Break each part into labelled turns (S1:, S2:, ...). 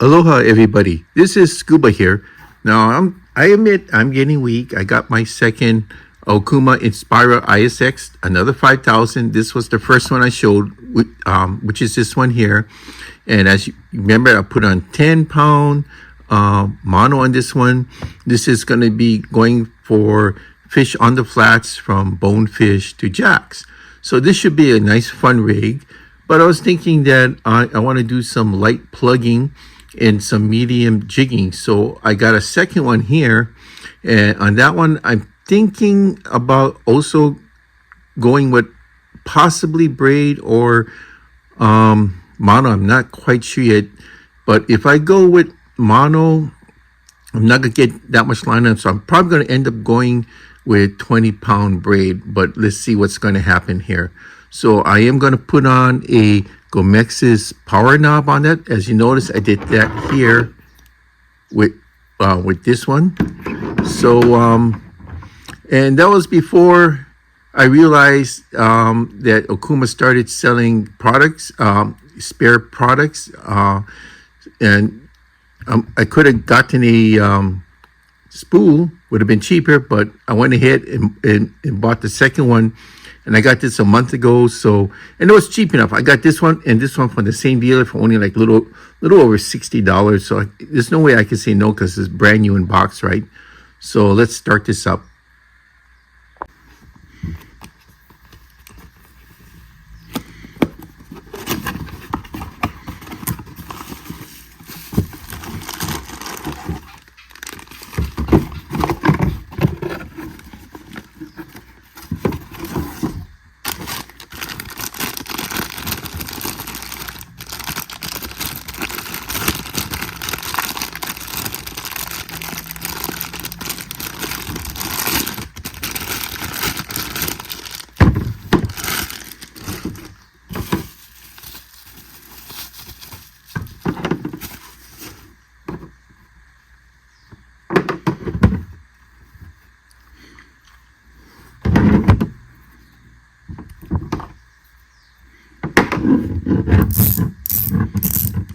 S1: Aloha, everybody. This is Scuba here. Now, I admit I'm getting weak. I got my second Okuma Inspira-ISX, another 5,000. This was the first one I showed, which is this one here. And as you remember, I put on 10-pound mono on this one. This is going to be going for fish on the flats from bonefish to jacks. So this should be a nice fun rig. But I was thinking that I want to do some light plugging and some medium jigging. So I got a second one here. And on that one, I'm thinking about also going with possibly braid or mono. I'm not quite sure yet. But if I go with mono, I'm not going to get that much line on. So I'm probably going to end up going with 20-pound braid. But let's see what's going to happen here. So I am going to put on a Gomexus power knob on that. As you notice, I did that here with this one. So, and that was before I realized that Okuma started selling products, spare products, and I could have gotten a spool, would have been cheaper, but I went ahead and bought the second one. And I got this a month ago, so, and it was cheap enough. I got this one and this one from the same dealer for only like little over $60. So there's no way I can say no because it's brand new in box, right? So let's start this up.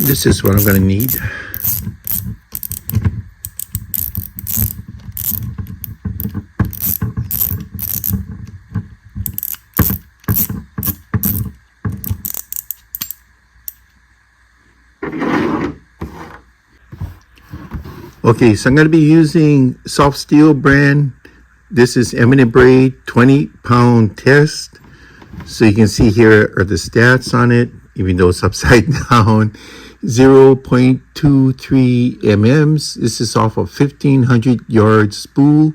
S1: This is what I'm going to need. Okay, so I'm going to be using soft steel brand. This is eminent braid 20-pound test. So you can see here are the stats on it, even though it's upside down. 0.23 mm's. This is off of 1,500 yard spool.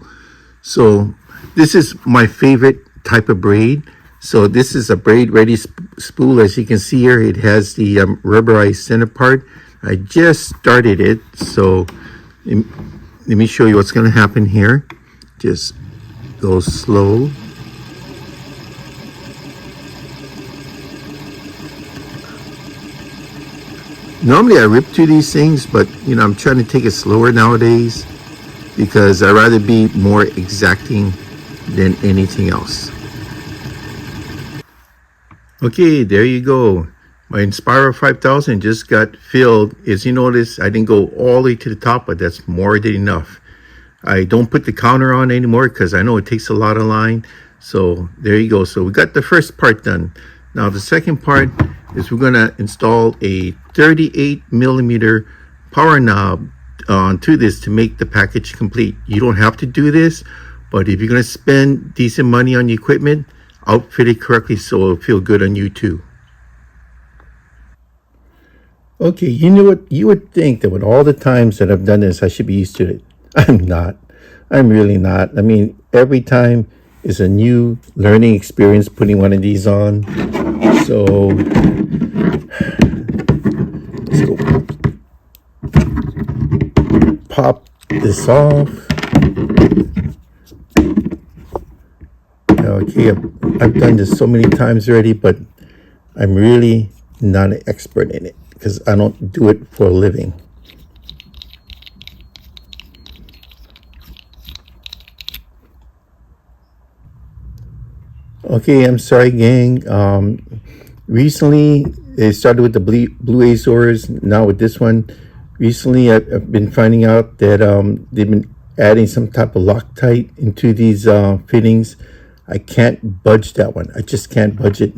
S1: So this is my favorite type of braid. So this is a braid ready spool. As you can see here, it has the rubberized center part. I just started it, so let me show you what's going to happen here. Just go slow. Normally I rip through these things, but you know, I'm trying to take it slower nowadays because I'd rather be more exacting than anything else. Okay, there you go. My Inspira 5000 just got filled. As you notice, I didn't go all the way to the top, but that's more than enough. I don't put the counter on anymore because I know it takes a lot of line. So there you go. So we got the first part done. Now the second part is we're going to install a 38mm power knob onto this to make the package complete. You don't have to do this, but if you're going to spend decent money on the equipment, outfit it correctly so it'll feel good on you too. Okay, you know what? You would think that with all the times that I've done this, I should be used to it. I'm not. I'm really not. I mean, every time is a new learning experience putting one of these on. So let's go pop this off. Okay, I've done this so many times already, but I'm really not an expert in it because I don't do it for a living. Okay, I'm sorry, gang. Recently, it started with the Blue Azores. Now with this one, Recently, I've been finding out that they've been adding some type of Loctite into these fittings. I can't budge that one. I just can't budge it,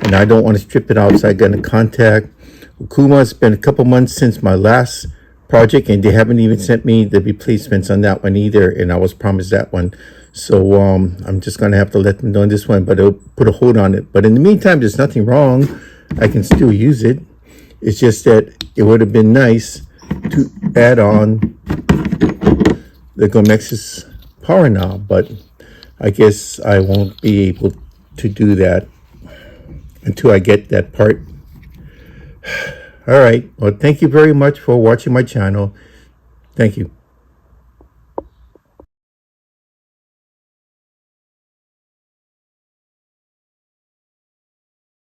S1: and I don't want to strip it out, so I got in contact. Okuma, it's been a couple months since my last project, and they haven't even sent me the replacements on that one either, and I was promised that one. So I'm just gonna have to let them know on this one, but it'll put a hold on it. But in the meantime, there's nothing wrong. I can still use it. It's just that it would have been nice to add on the Gomexus power knob, but I guess I won't be able to do that until I get that part. All right. Well, thank you very much for watching my channel. Thank you.